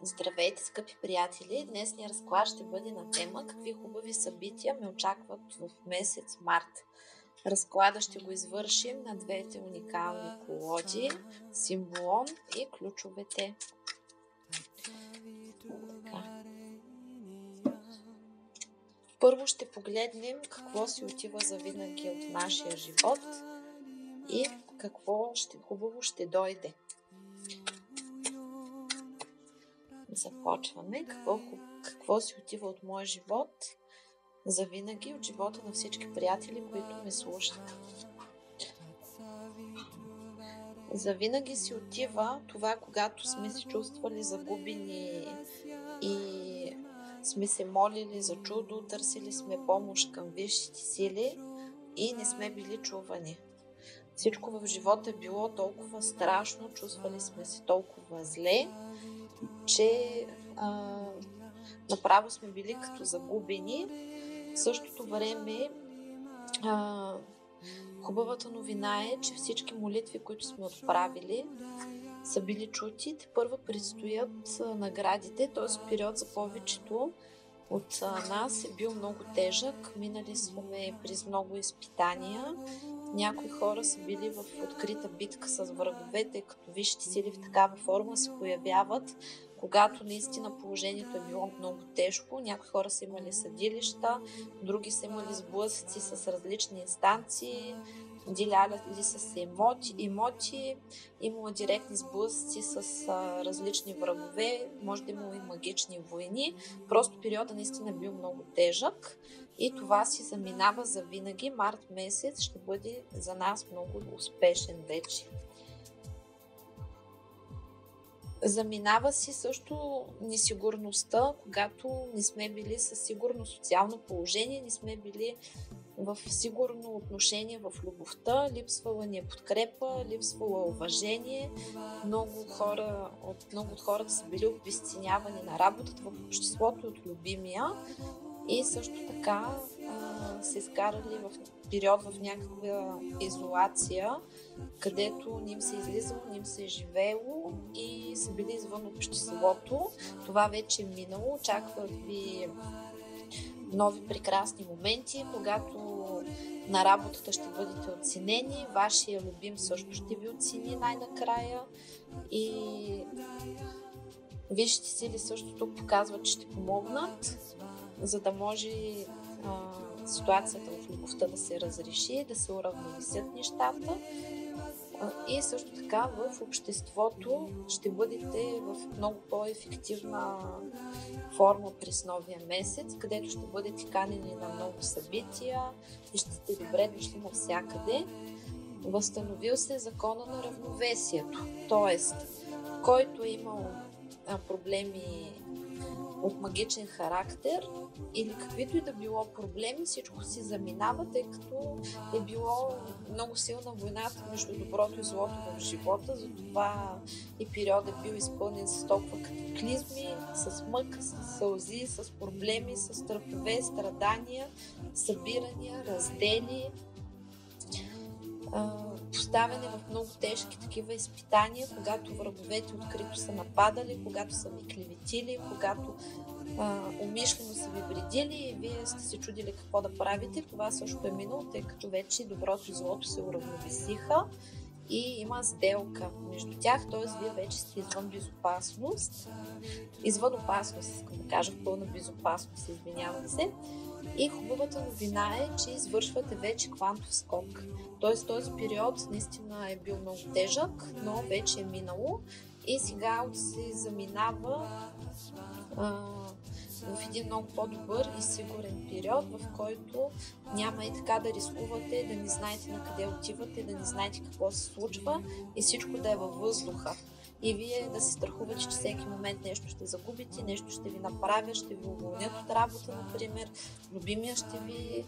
Здравейте, скъпи приятели! Днесния разклад ще бъде на тема какви хубави събития ме очакват в месец март. Разклада ще го извършим на двете уникални колоди, символон и ключовете. Така. Първо ще погледнем какво си отива за винаги от нашия живот и какво хубаво ще дойде. Започваме. Какво си отива от моя живот за винаги, от живота на всички приятели, които ме слушат. За винаги си отива това, когато сме се чувствали загубени и сме се молили за чудо, търсили сме помощ към висшите сили и не сме били чувани. Всичко в живота е било толкова страшно, чувствали сме се толкова зле, че направо сме били като загубени. В същото време хубавата новина е, че всички молитви, които сме отправили, са били чути. Тепърва предстоят наградите. Този период за повечето от нас е бил много тежък. Минали сме през много изпитания. Някои хора са били в открита битка с враговете, като висшите сили в такава форма се появяват, когато наистина положението е било много тежко. Някои хора са имали съдилища, други са имали сблъсъци с различни инстанции, деляли са се имоти, имало директни сблъсъци с различни врагове, може да имало и магични войни. Просто периода наистина е бил много тежък и това си заминава за винаги. Март месец ще бъде за нас много успешен вече. Заминава си също несигурността, когато не сме били със сигурно социално положение, не сме били в сигурно отношение в любовта, липсвала ни е подкрепа, липсвала уважение. Много от хората са били обезценявани на работата в обществото от любимия и също така се изкарали в период в някаква изолация, където не им се излизало, не им се е живеело и са били извън обществото. Това вече е минало. Очакват ви нови прекрасни моменти, когато на работата ще бъдете оценени, вашия любим също ще ви оцени най-накрая и висшите сили също тук показват, че ще помогнат, за да може ситуацията в любовта да се разреши, да се уравновесят нещата. И също така в обществото ще бъдете в много по-ефективна форма през новия месец, където ще бъдете канени на много събития и ще сте добре дошли навсякъде. Възстановил се закона на равновесието, т.е. който е имал проблеми от магичен характер или каквито и да било проблеми, всичко си заминава, тъй като е било много силна войната между доброто и злото в живота, затова и период е бил изпълнен с толкова катаклизми, с мъка, с сълзи, с проблеми, с страхове, страдания, събирания, раздели, поставяне в много тежки такива изпитания, когато враговете открито са нападали, когато са ви клеветили, когато умишлено са ви вредили и вие сте се чудили какво да правите. Това също е минало, тъй като вече доброто и злото се уравновесиха и има сделка между тях, т.е. вие вече сте извън безопасност. Извън опасност, искам да кажа, в пълна безопасност, извинявам се. И хубавата новина е, че извършвате вече квантов скок. Т.е. този период наистина е бил много тежък, но вече е минало и сега се заминава в един много по-добър и сигурен период, в който няма и така да рискувате, да не знаете на къде отивате, да не знаете какво се случва и всичко да е във въздуха. И вие да се страхувате, че всеки момент нещо ще загубите, нещо ще ви направят, ще ви уволнят от работа, например, любимия ще ви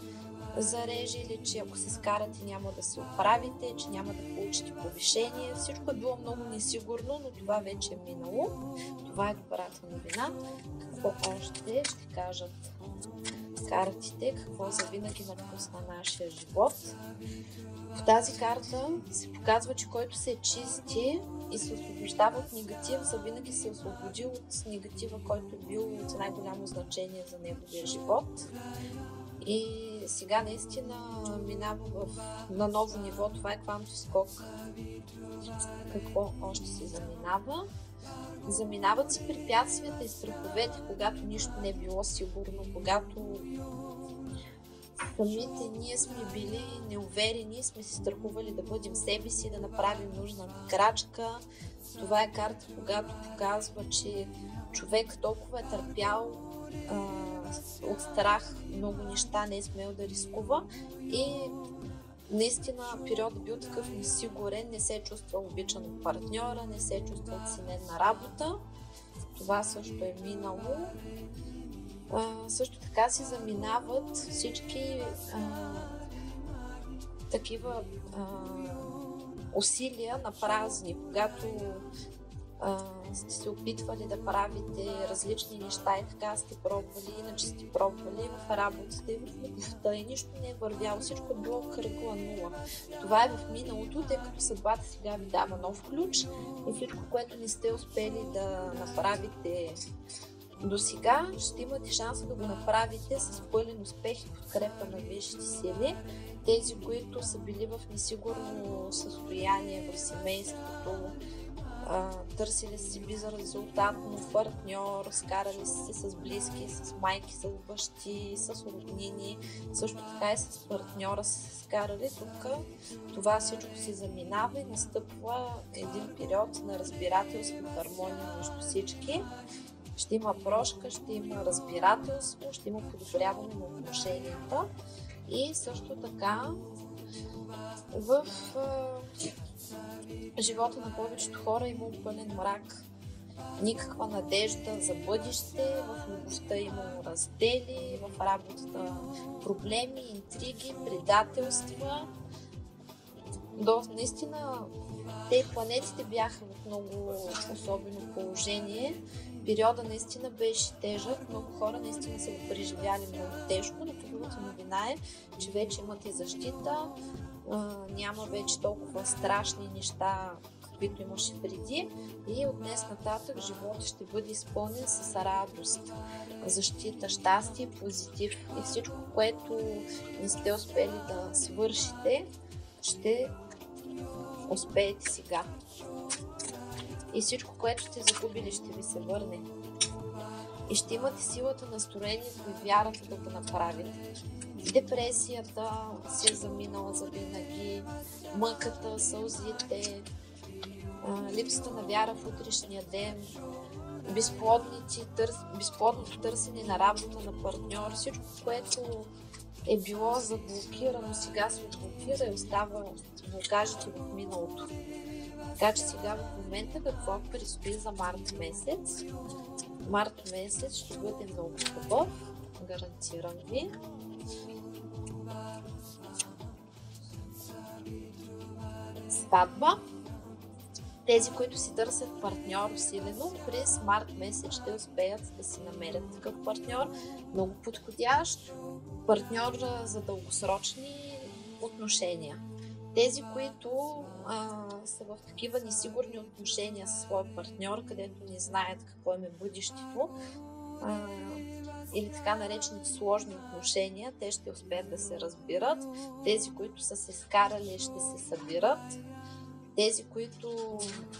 зареже или че ако се скарате няма да се оправите, че няма да получите повишение. Всичко е било много несигурно, но това вече е минало. Това е добрата новина. Какво още ще кажат картите, какво завинаги напусна нашия живот? В тази карта се показва, че който се чисти и се освобождава от негатив, завинаги се освободил от негатива, който е бил от най-голямо значение за неговия живот. И сега наистина минава на ново ниво. Това е квантов скок. Какво още се заминава? Заминават се препятствията и страховете, когато нищо не е било сигурно, когато самите ние сме били неуверени, сме се страхували да бъдем себе си, да направим нужната крачка. Това е карта, когато показва, че човек толкова е търпял от страх, много неща не е смел да рискува и наистина периодът е бил такъв несигурен, не се е чувствал обичан от партньора, не се е чувствал ценен на работа. Това също е минало. Също така си заминават всички такива усилия на празни, когато сте се опитвали да правите различни неща и така сте пробвали, иначе сте пробвали в работата и в любовта и нищо не е вървяло, всичко е било кръгла нула. Това е в миналото, тъй като съдбата сега ви дава нов ключ и всичко, което не сте успели да направите до сега, ще имате шанса да го направите с пълен успех и подкрепа на висшите сили. Тези, които са били в несигурно състояние в семейството, търсили си безрезултатно партньор, скарали се с близки, с майки, с бащи, с роднини, също така и с партньора се скарали. Тук това всичко се заминава и настъпва един период на разбирателство и хармония между всички. Ще има прошка, ще има разбирателство, ще има подобряване на отношенията и също така в живота на повечето хора има пълен мрак. Никаква надежда за бъдеще, в любовта имало раздели, в работата проблеми, интриги, предателства. Наистина, те планетите бяха в много особено положение. Периода наистина беше тежък, много хора наистина са го преживяли много тежко, но хубавата новина е, че вече имате защита, няма вече толкова страшни неща, каквито имаше преди и от днес нататък животът ще бъде изпълнен с радост, защита, щастие, позитив и всичко, което не сте успели да свършите, ще успеете сега. И всичко, което сте загубили, ще ви се върне. И ще имате силата, настроението и вярата да го направите. Депресията си е заминала за винаги, мъката, сълзите, липсата на вяра в утрешния ден, безплодното търсене на работа, на партньор, всичко, което е било заблокирано, сега се отблокира и остава блокажите в миналото. Така че сега в момента какво предстои за март месец? Март месец ще бъде много хубав, гарантирам ви. Сватба. Тези, които си търсят партньор усилено, през март месец ще успеят да си намерят такъв партньор, много подходящ, партньор за дългосрочни отношения. Тези, които са в такива несигурни отношения със своя партньор, където не знаят какво им е бъдещето, или така наречените сложни отношения, те ще успеят да се разбират. Тези, които са се скарали, ще се събират. Тези, които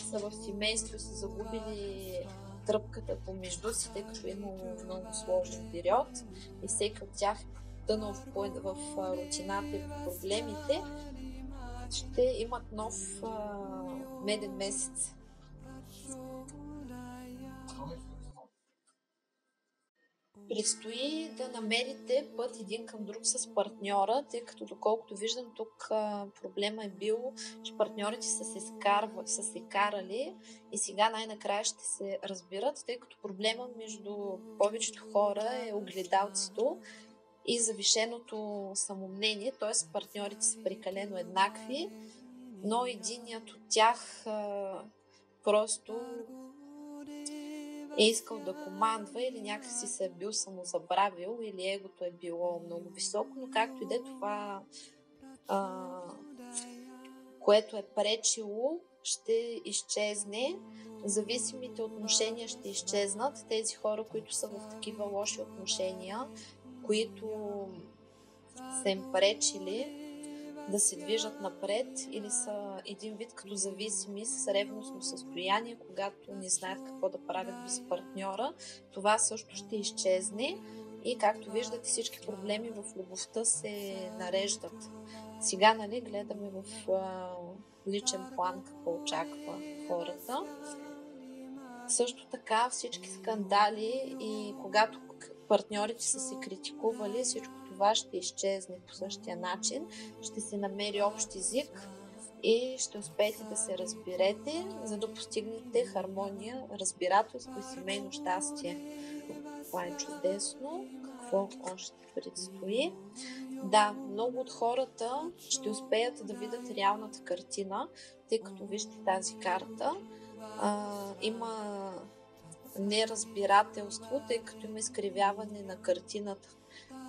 са в семейство, са загубили тръпката помежду си, тъй като е имало много сложен период и всеки от тях е потънал в рутината и в проблемите, ще имат нов меден месец. Предстои да намерите път един към друг с партньора, тъй като доколкото виждам тук проблема е бил, че партньорите са се карали и сега най-накрая ще се разбират, тъй като проблема между повечето хора е огледалцето и завишеното самомнение, т.е. партньорите са прекалено еднакви, но единият от тях просто е искал да командва или някакси се е бил самозабравил или егото е било много високо, но както и да е това, което е пречило ще изчезне, зависимите отношения ще изчезнат. Тези хора, които са в такива лоши отношения, които са им пречили да се движат напред или са един вид като зависими с ревностно състояние, когато не знаят какво да правят без партньора, това също ще изчезне и както виждате всички проблеми в любовта се нареждат. Сега гледаме в личен план какво очаква хората. Също така всички скандали и когато партньорите са се критикували, всичко това ще изчезне по същия начин, ще се намери общ език и ще успеете да се разберете, за да постигнете хармония, разбирателство и семейно щастие. Това е чудесно. Какво още предстои? Да, много от хората ще успеят да видят реалната картина, тъй като вижте тази карта. Има неразбирателство, тъй като има изкривяване на картината.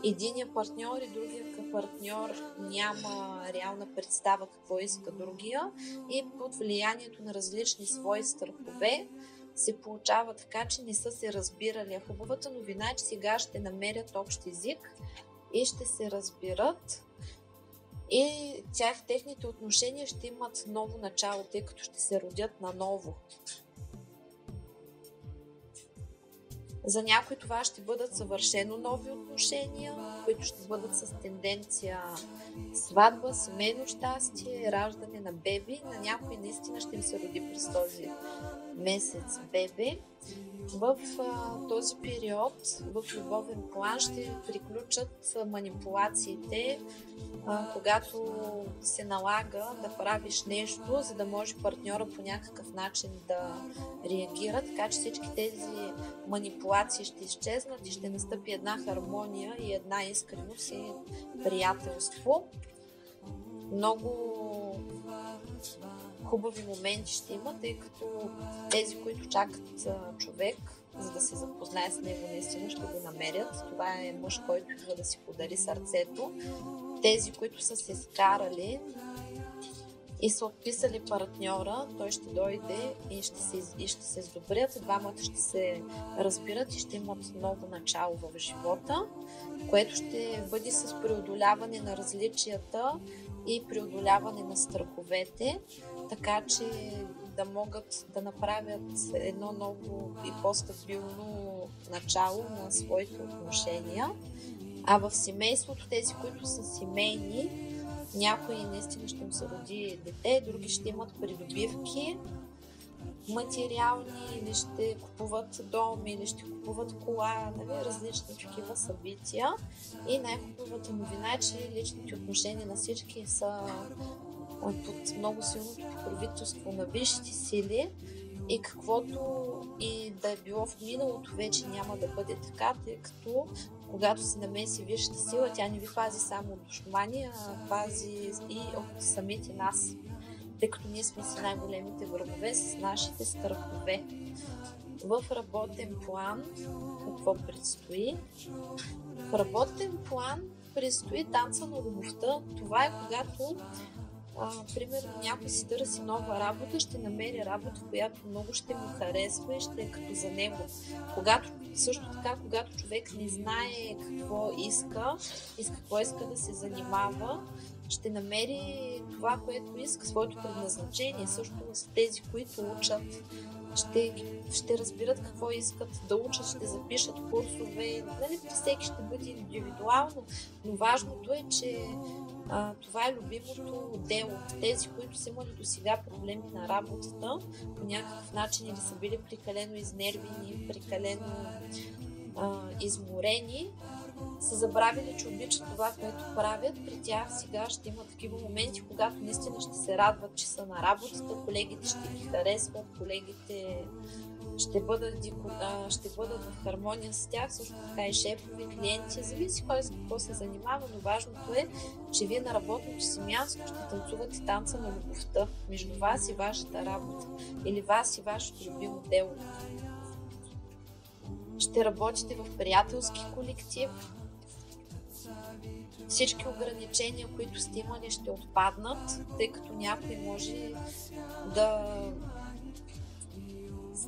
Единият партньор и другия партньор няма реална представа какво иска другия и под влиянието на различни свои страхове се получава така, че не са се разбирали. Хубавата новина е, че сега ще намерят общ език и ще се разбират и техните отношения ще имат ново начало, тъй като ще се родят наново. За някои това ще бъдат съвършено нови отношения, които ще бъдат с тенденция сватба, семейно щастие, раждане на беби. На някои наистина ще им се роди през този месец бебе. В този период в любовен план ще приключат манипулациите, когато се налага да правиш нещо, за да може партньора по някакъв начин да реагира, така че всички тези манипулации ще изчезнат и ще настъпи една хармония и една искреност и приятелство. Много хубави моменти ще има, тъй като тези, които чакат човек, за да се запознае с него, наистина ще го намерят. Това е мъж, който идва да си подари сърцето. Тези, които са се скарали и са отписали партньора, той ще дойде и ще се сдобрят. Двамата ще се разбират и ще имат ново начало в живота, което ще бъде с преодоляване на различията и преодоляване на страховете, така че да могат да направят едно ново и по-стабилно начало на своите отношения. А в семейството, тези, които са семейни, някои наистина ще им се роди дете, други ще имат придобивки материални, или ще купуват дом, или ще купуват кола, различни такива събития. И най-хубавата новина е, че личните отношения на всички са под много силното покровителство на висшите сили и каквото и да е било в миналото, вече няма да бъде така, тъй като когато се намеси висшата сила, тя не ви пази само от душмани, а пази и от самите нас, тъй като ние сме си най-големите врагове с нашите страхове. В работен план какво предстои? В работен план предстои танца на любовта. Това е когато примерно някой си търси нова работа, ще намери работа, която много ще му харесва и ще е като за него. Също така, когато човек не знае какво иска и с какво иска да се занимава, ще намери това, което иска, своето предназначение. Също с тези, които учат, ще разбират какво искат да учат, ще запишат курсове. При всеки ще бъде индивидуално, но важното е, че това е любимото дело. Тези, които са имали до сега проблеми на работата, по някакъв начин или са били прекалено изнервени, прекалено изморени, са забравили, че обичат това, което правят. При тях сега ще има такива моменти, когато наистина ще се радват, че са на работата, колегите ще ги харесват, колегите ще бъдат в хармония с тях, също така и шефови, клиенти, зависи кой с какво се занимава, но важното е, че вие на работното си място ще танцувате танца на любовта между вас и вашата работа или вас и вашето любимо дело. Ще работите в приятелски колектив, Всички ограничения, които сте имали, ще отпаднат, тъй като някой може да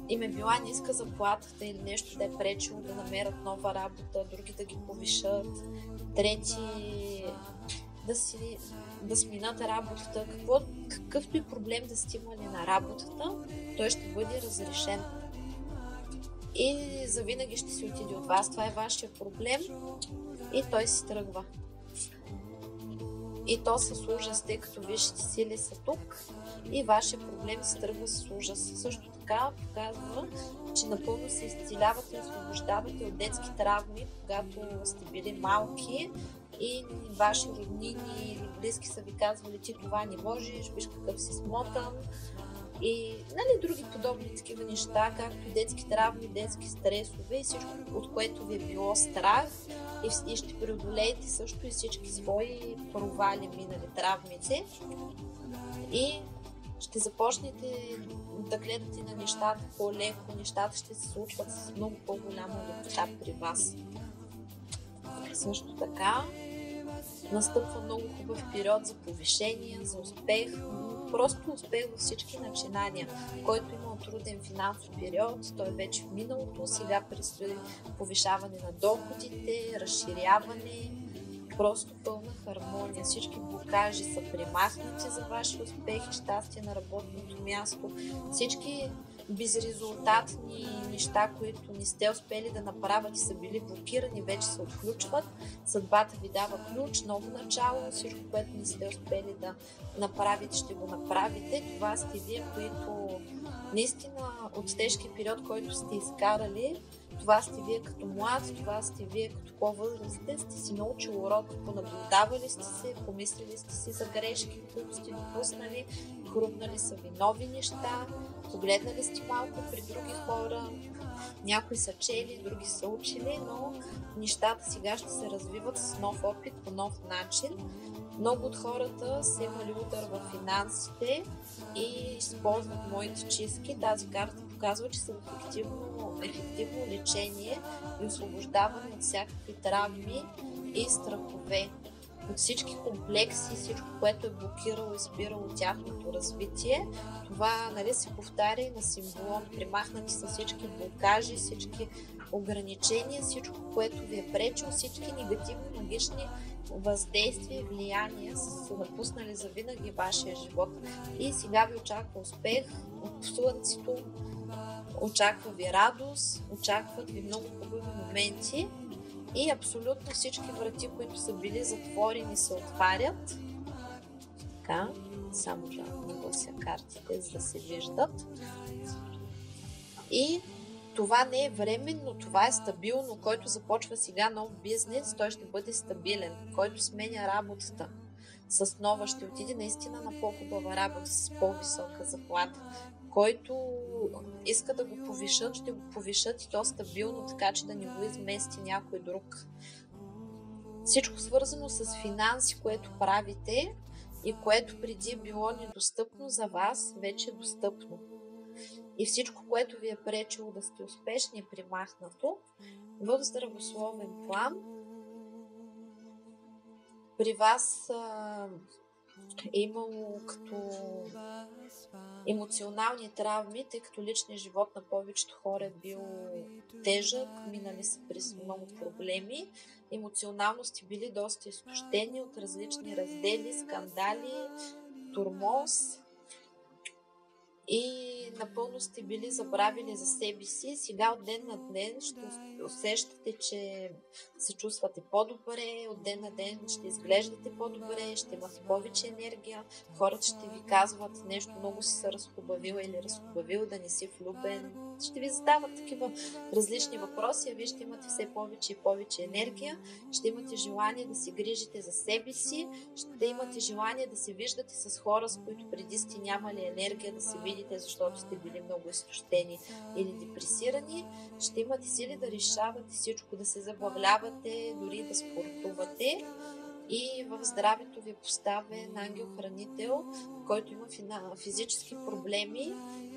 им е била ниска заплатата или нещо да е пречило да намерят нова работа, други да ги повишат, трети да сменят работата. Какъвто и проблем да сте имали на работата, той ще бъде разрешен. И завинаги ще си отиде от вас. Това е вашия проблем и той си тръгва. И то с ужас, тъй като висшите сили са тук и вашия проблем се тръгва с ужас. Също така показва, че напълно се изцелявате и освобождавате от детски травми, когато сте били малки и ваши роднини или близки са ви казвали: ти това не можеш, виж какъв си смотан и други подобни такива неща, както и детски травми, детски стресове и всичко, от което ви е било страх, и ще преодолеете също и всички свои провали, минали травмите и ще започнете да гледате на нещата по-леко, нещата ще се случват с много по-голяма лекота при вас. Също така настъпва много хубав период за повишение, за успех, просто успех във всички начинания. Който има труден финансов период, той вече в миналото, сега предстои повишаване на доходите, разширяване, просто пълна хармония. Всички блокажи са премахнати за ваш успех и щастие на работното място. Всички безрезултатни неща, които не сте успели да направят и са били блокирани, вече се отключват. Съдбата ви дава ключ, ново начало, всичко, което не сте успели да направите, ще го направите. Това сте вие, които наистина от тежкия период, който сте изкарали, това сте вие като млад, това сте вие като по-възрастен, сте си научили урок, понаблюдавали сте се, помислили сте си за грешки, които сте допуснали, хрумнали са ви нови неща, погледнали сте малко при други хора, някои са чели, други са учили, но нещата сега ще се развиват с нов опит, по нов начин. Много от хората са имали удар в финансите и използват моите чистки. Тази карта показва, че са ефективно лечение и освобождаване от всякакви травми и страхове. От всички комплекси, всичко, което е блокирало и спирало тяхното развитие, това се повтаря и на символон. Примахнати са всички блокажи, всички ограничения, всичко, което ви е пречило, всички негативни магични въздействия и влияния са напуснали за винаги вашия живот. И сега ви очаква успех от слънцето, очаква ви радост, очакват ви много хубави моменти и абсолютно всички врати, които са били затворени, се отварят. Така, само да наглася картите, за да се виждат. И това не е временно, това е стабилно. Който започва сега нов бизнес, той ще бъде стабилен. Който сменя работата с нова, ще отиде наистина на по-хубава работа, с по-висока заплата. Който иска да го повишат, ще го повишат и то стабилно, така че да не го измести някой друг. Всичко свързано с финанси, което правите и което преди е било недостъпно за вас, вече е достъпно. И всичко, което ви е пречило да сте успешни, е примахнато в здравословен план. При вас е имало като емоционални травми, тъй като личният живот на повечето хора е бил тежък, минали са през много проблеми. Емоционално сте били доста изтощени от различни раздели, скандали, тормоз и напълно сте били забравили за себе си. Сега от ден на ден ще усещате, че се чувствате по-добре, от ден на ден ще изглеждате по-добре, ще имате повече енергия, хората ще ви казват нещо, много си се разхубавила или разхубавил, да не си влюбен. Ще ви задават такива различни въпроси, а вие ще имате все повече и повече енергия, ще имате желание да се грижите за себе си, ще имате желание да се виждате с хора, с които преди сте нямали енергия да се видите, защото сте били много изтощени или депресирани. Ще имате сили да решавате всичко, да се забавлявате, дори да спортувате. И в здравето ви е поставен ангел-хранител, който има физически проблеми.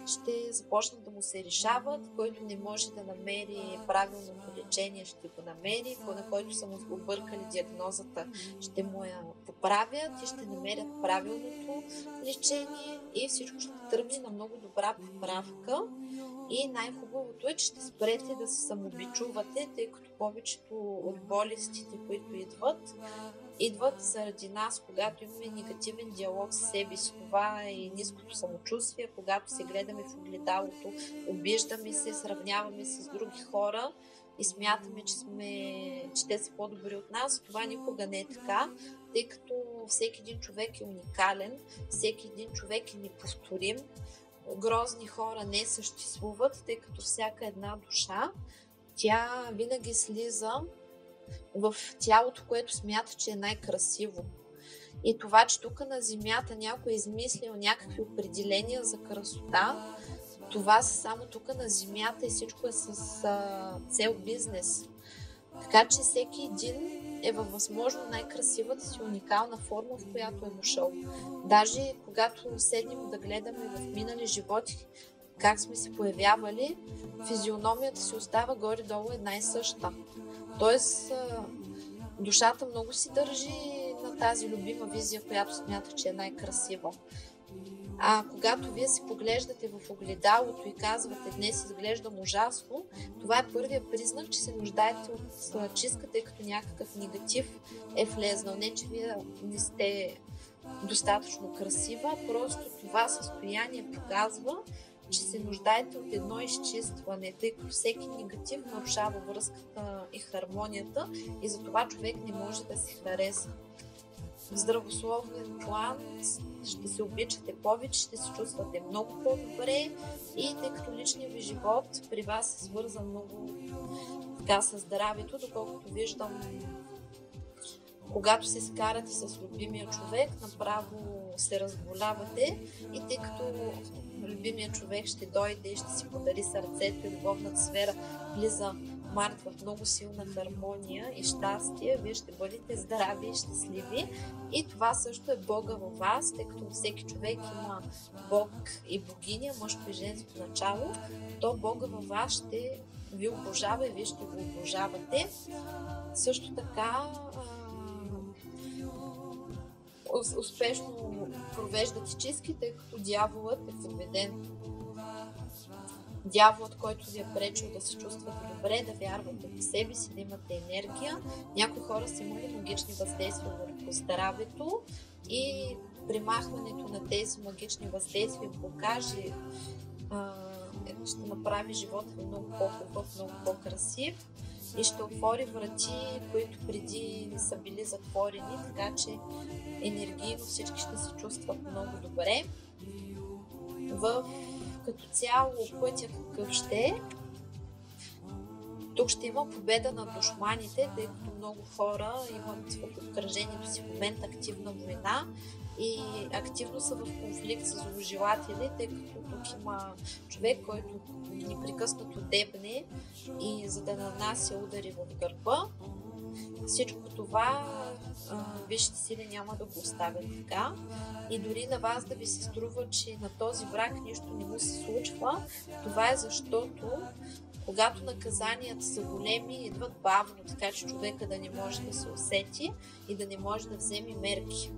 ще започнат да му се решават, който не може да намери правилното лечение, ще го намери, на който са му объркали диагнозата, ще му я поправят и ще намерят правилното лечение и всичко ще тръгне на много добра поправка. И най-хубавото е, че ще спрете да се самобичувате, тъй като повечето от болестите, които идват заради нас, когато имаме негативен диалог с себе си. Това е и ниското самочувствие, когато се гледаме в огледалото, обиждаме се, сравняваме се с други хора и смятаме, че те са по-добри от нас. Това никога не е така, тъй като всеки един човек е уникален, всеки един човек е неповторим. Грозни хора не съществуват, тъй като всяка една душа, тя винаги слиза в тялото, което смята, че е най-красиво. И това, че тук на Земята някой е измислил някакви определения за красота, това са само тук на Земята и всичко е с цел бизнес. Така че всеки един е във възможно най-красивата си уникална форма, в която е дошъл. Даже когато седнем да гледаме в минали животи как сме се появявали, физиономията си остава горе-долу една и съща. Тоест, душата много си държи на тази любима визия, която смята, че е най-красива. А когато вие се поглеждате в огледалото и казвате, днес изглеждам ужасно, това е първият признак, че се нуждаете от чистка, тъй като някакъв негатив е влезнал. Не, че вие не сте достатъчно красива, просто това състояние показва, че се нуждаете от едно изчистване, тъй като всеки негатив нарушава връзката и хармонията и затова човек не може да се хареса. В здравословен план ще се обичате повече, ще се чувствате много по-добре и тъй като личният ви живот при вас е свързан много така с здравето, доколкото виждам, когато се скарате с любимия човек, направо се разболявате и тъй като любимия човек ще дойде и ще си подари сърцето и любовната сфера, влиза Март в много силна хармония и щастие, вие ще бъдете здрави и щастливи. И това също е Бога във вас, тъй като всеки човек има Бог и богиня, мъжко и женско начало, то Бога във вас ще ви обожава и вие ще го обожавате. Също така успешно провеждате чистки, тъй като дяволът е подведен. Дяволът, който ви е пречил да се чувствате добре, да вярвате в себе си, да имате енергия. Някои хора са имали магични въздействия върху здравето и примахването на тези магични въздействия, блокажи, ще направи живота ви много по-хубав, много по-красив и ще отвори врати, които преди не са били затворени, така че енергийно всички ще се чувстват много добре. Като цяло пътя какъв ще е, тук ще има победа над душманите, тъй като много хора имат в обкръжението си в момент активна война и активно са в конфликт с зложелатели, тъй като тук има човек, който непрекъснато дебне и за да нанася удари в гърба. Всичко това висшите сили няма да го оставят така и дори на вас да ви се струва, че на този враг нищо не му се случва, това е защото когато наказанията са големи, идват бавно, така че човека да не може да се усети и да не може да вземе мерки.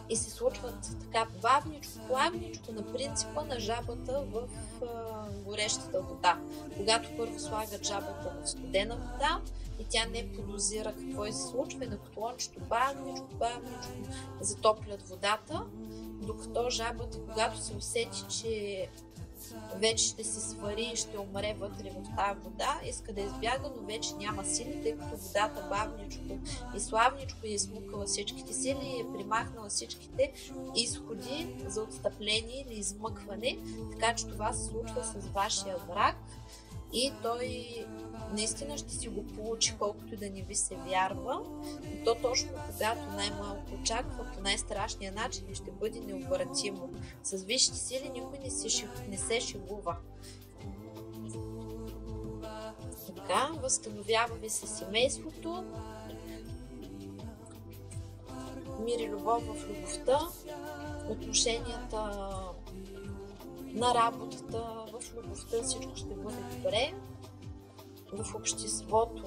И се случват така бавничко, плавничко на принципа на жабата в горещата вода. Когато първо слагат жабата в студена вода и тя не подозира какво се случва и на котлончето бавничко затоплят водата, докато жабата, когато се усети, че вече ще се свари и ще умре вътре в тази вода, иска да избяга, но вече няма сили, тъй като водата бавничко и славничко е измукала всичките сили и е примахнала всичките изходи за отстъпление или измъкване, така че това се случва с вашия враг и той наистина ще си го получи, колкото и да не ви се вярва. И то точно когато най-малко очаква, по най-страшния начин ще бъде необратимо. С висшите сили никой не се шегува. Така, възстановява ви се семейството, мир и любов в любовта, отношенията на работата, в любовта всичко ще бъде добре, в обществото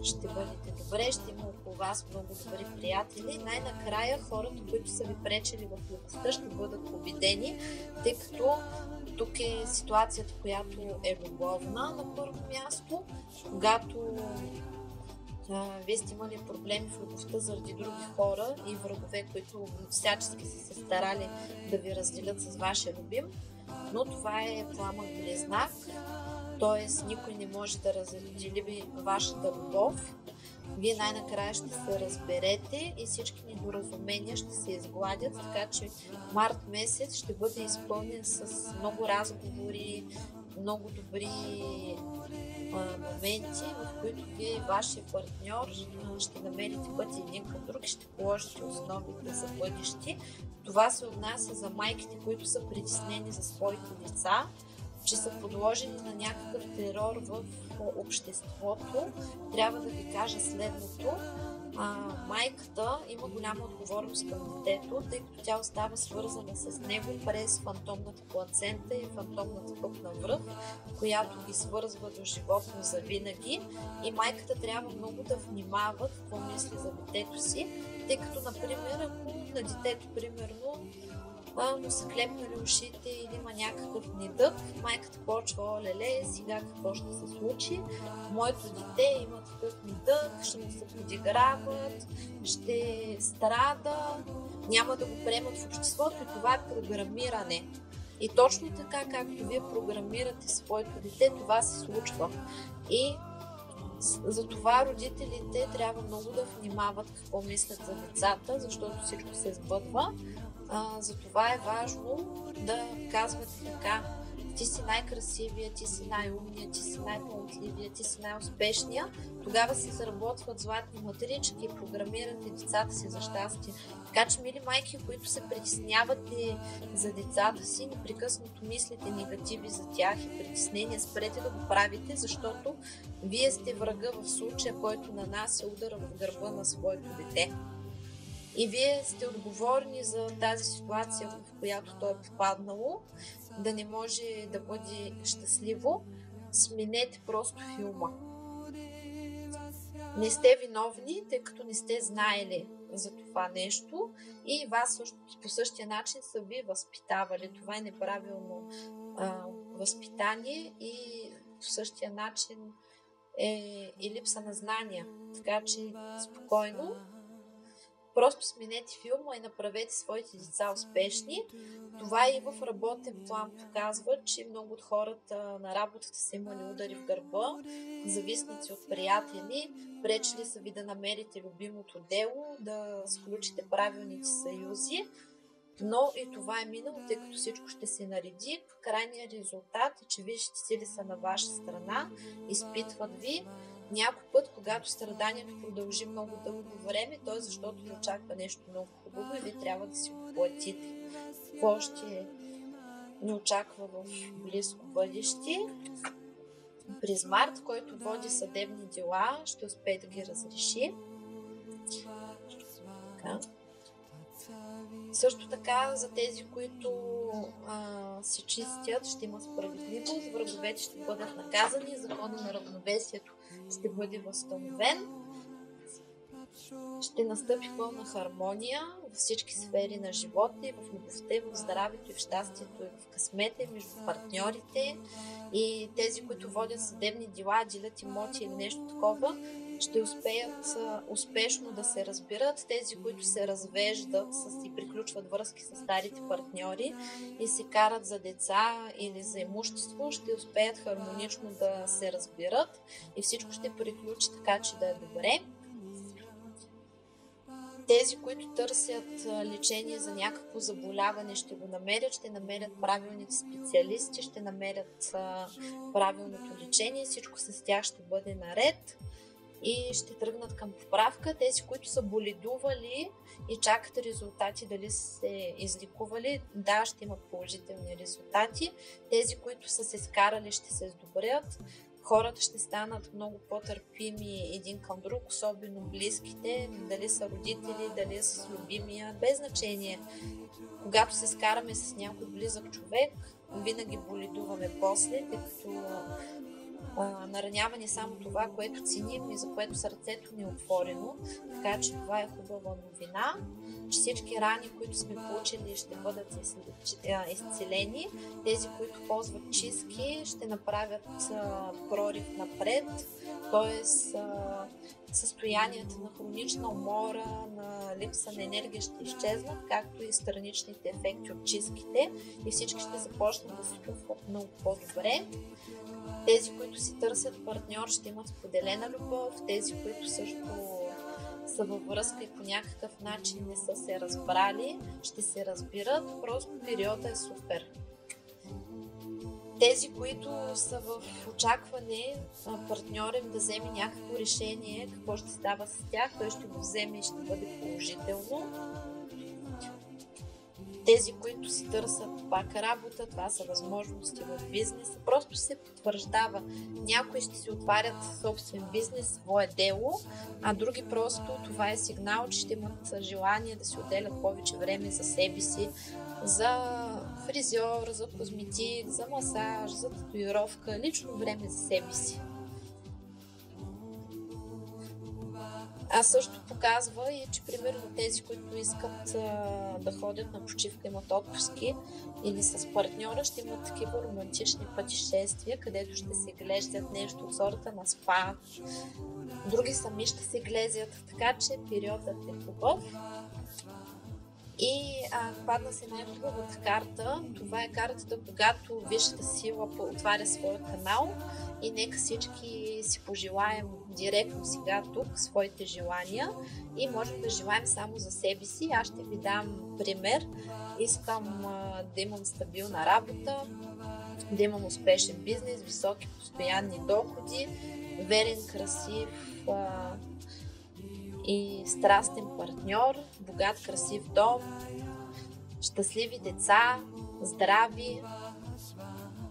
ще бъдете добре, ще има около вас много добри приятели. Най-накрая хората, които са ви пречели в любовта, ще бъдат победени, тъй като тук е ситуацията, която е любовна на първо място, когато вие сте имали проблеми в любовта заради други хора и врагове, които всячески са се старали да ви разделят с вашия любим, но това е пламък близнак, т.е. никой не може да раздели вашата любов. Вие най-накрая ще се разберете и всички недоразумения ще се изгладят, така че март месец ще бъде изпълнен с много разговори, много добри моменти, в които вие и вашия партньор ще намерите пъти един към друг и ще положите основите за бъдещи. Това се отнася за майките, които са притеснени за своите деца, че са подложени на някакъв терор в обществото. Трябва да ви кажа следното. Майката има голяма отговорност към детето, тъй като тя остава свързана с него през фантомната плацента и фантомната пъпна връх, която ги свързва до животно завинаги, и майката трябва много да внимава какво мисли за детето си, тъй като, например, ако на детето, примерно, му са клепнали ушите или има някакъв недък, майката почва: о, леле, сега какво ще се случи? Моето дете има такъв недък, ще му се подиграват, ще страда, няма да го приемат в обществото, и това е програмиране. И точно така, както вие програмирате своето дете, това се случва. И затова родителите трябва много да внимават какво мислят за децата, защото всичко се сбъдва. Затова е важно да казвате така: ти си най-красивия, ти си най-умния, ти си най-талантливия, ти си най-успешния. Тогава се заработват златни матрички и програмирате децата си за щастие. Така че, мили майки, които се притеснявате за децата си, непрекъснато мислите негативи за тях и притеснения, спрете да го правите, защото вие сте врага в случая, който нанася удара в гърба на своето дете. И вие сте отговорни за тази ситуация, в която то е попаднало, да не може да бъде щастливо. Сменете просто филма. Не сте виновни, тъй като не сте знаели за това нещо, и вас също по същия начин са ви възпитавали. Това е неправилно възпитание и по същия начин е и липса на знания. Така че спокойно, просто сменете филма и направете своите деца успешни. Това и в работен план показва, че много от хората на работата са имали удари в гърба, зависници от приятели, пречили са ви да намерите любимото дело, да сключите правилните съюзи, но и това е минало, тъй като всичко ще се нареди. Крайният резултат е, че висшите сили са на ваша страна, изпитват ви. Някой път, когато страданието продължи много дълго време, то е защото ви очаква нещо много хубаво и вие трябва да си го платите. Какво ще ни очаква в близко бъдеще? През март, който води съдебни дела, ще успее да ги разреши. Така. Също така, за тези, които се чистят, ще има справедливост, враговете ще бъдат наказани, законът на равновесието ще бъде възстановен, ще настъпи пълна хармония във всички сфери на живота, и в любовта, и в здравето, и в щастието, и в късмета, и между партньорите. И тези, които водят съдебни дела, делят имоти или нещо такова, ще успеят успешно да се разбират. Тези, които се развеждат и приключват връзки с старите партньори и се карат за деца или за имущество, ще успеят хармонично да се разбират и всичко ще приключи така, че да е добре. Тези, които търсят лечение за някакво заболяване, ще го намерят, ще намерят правилните специалисти, ще намерят правилното лечение, всичко с тях ще бъде наред и ще тръгнат към поправка. Тези, които са боледували и чакат резултати дали са се излекували, да, ще имат положителни резултати. Тези, които са се скарали, ще се сдобрят. Хората ще станат много по-търпими един към друг, особено близките, дали са родители, дали са с любимия, без значение. Когато се скараме с някой близък човек, винаги боледуваме после, тъй като наранява не само това, което ценим и за което сърцето ни е отворено. Така че това е хубава новина, че всички рани, които сме получили, ще бъдат изцелени. Тези, които ползват чистки, ще направят прорив напред, т.е. състоянията на хронична умора, на липса на енергия ще изчезнат, както и страничните ефекти от чистките и всички ще започнат да се чувстват много по-добре. Тези, които си търсят партньор, ще имат споделена любов. Тези, които също са във връзка и по някакъв начин не са се разбрали, ще се разбират. Просто периода е супер. Тези, които са в очакване партньор им да вземе някакво решение, какво ще става с тях, той ще го вземе и ще бъде положително. Тези, които си търсят пак работа, това са възможности в бизнеса, просто се потвърждава. Някои ще си отварят собствен бизнес, свое дело, а други просто това е сигнал, че ще имат желание да си отделят повече време за себе си, за фризьор, за козметик, за масаж, за татуировка, лично време за себе си. А също показва и, че примерно тези, които искат да ходят на почивка, имат отпуски или с партньора, ще имат такива романтични пътешествия, където ще се глеждат нещо от сорта на спа. Други сами ще се глезят, така че периодът е хубав. И падна се най-хубавата карта. Това е картата, когато висшата сила отваря своя канал и нека всички си пожелаем директно сега тук своите желания и можем да желаем само за себе си. Аз ще ви дам пример. Искам да имам стабилна работа, да имам успешен бизнес, високи постоянни доходи, верен, красив и страстен партньор, богат, красив дом, щастливи деца, здрави,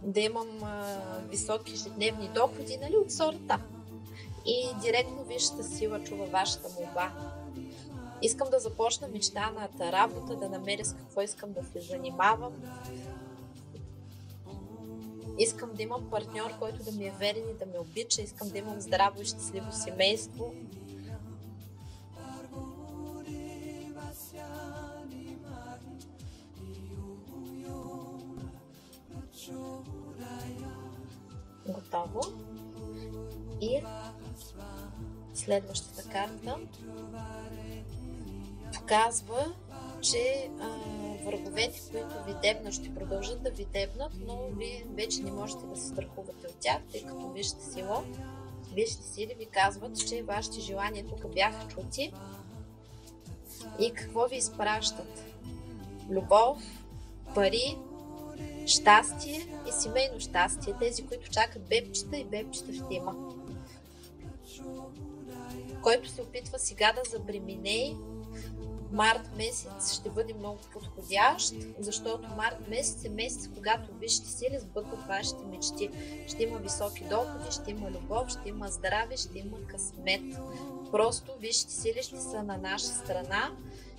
да имам високи ежедневни доходи, нали, от сорта. И директно висшата сила чува вашата молба. Искам да започна мечтаната работа, да намеря с какво искам да се занимавам. Искам да имам партньор, който да ми е верен и да ме обича. Искам да имам здраво и щастливо семейство. Готово. И следващата карта показва, че враговете, които ви дебнат, ще продължат да ви дебнат, но вие вече не можете да се страхувате от тях, тъй като висшите сили ви казват, че вашите желания тук бяха чути. И какво ви изпращат? Любов, пари, щастие и семейно щастие. Тези, които чакат бебчета, и бебчета ще има. Който се опитва сега да забременее, март месец ще бъде много подходящ, защото март месец е месец, когато висшите сили сбъдват вашите мечти. Ще има високи доходи, ще има любов, ще има здраве, ще има късмет. Просто висшите сили ще са на наша страна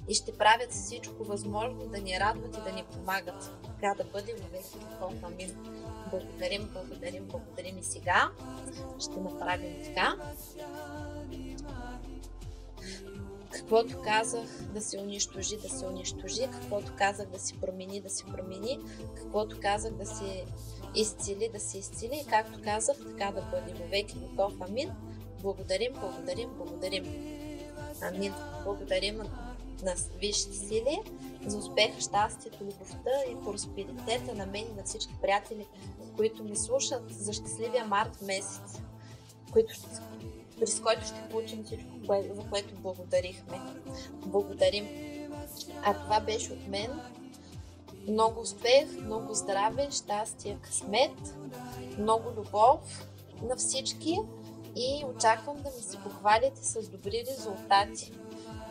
и ще правят всичко възможно да ни радват и да ни помагат. Така да бъде във веки веков. Амин. Благодарим и сега. Ще направим така. Каквото казах да се унищожи, да се унищожи. Каквото казах да се промени, да се промени. Каквото казах да се изцели, да се изцели. И както казах, така да бъде във веки веков. Амин. Благодарим. Амин. Благодарим на висшите сили за успеха, щастието, любовта и просперитета на мен и на всички приятели, които ми слушат, за щастливия март месец, през който ще получим всичко, за което благодарихме. Благодарим. А това беше от мен. Много успех, много здраве, щастие, късмет, много любов на всички и очаквам да ми се похвалите с добри резултати.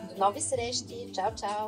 До нови срещи! Чао, чао!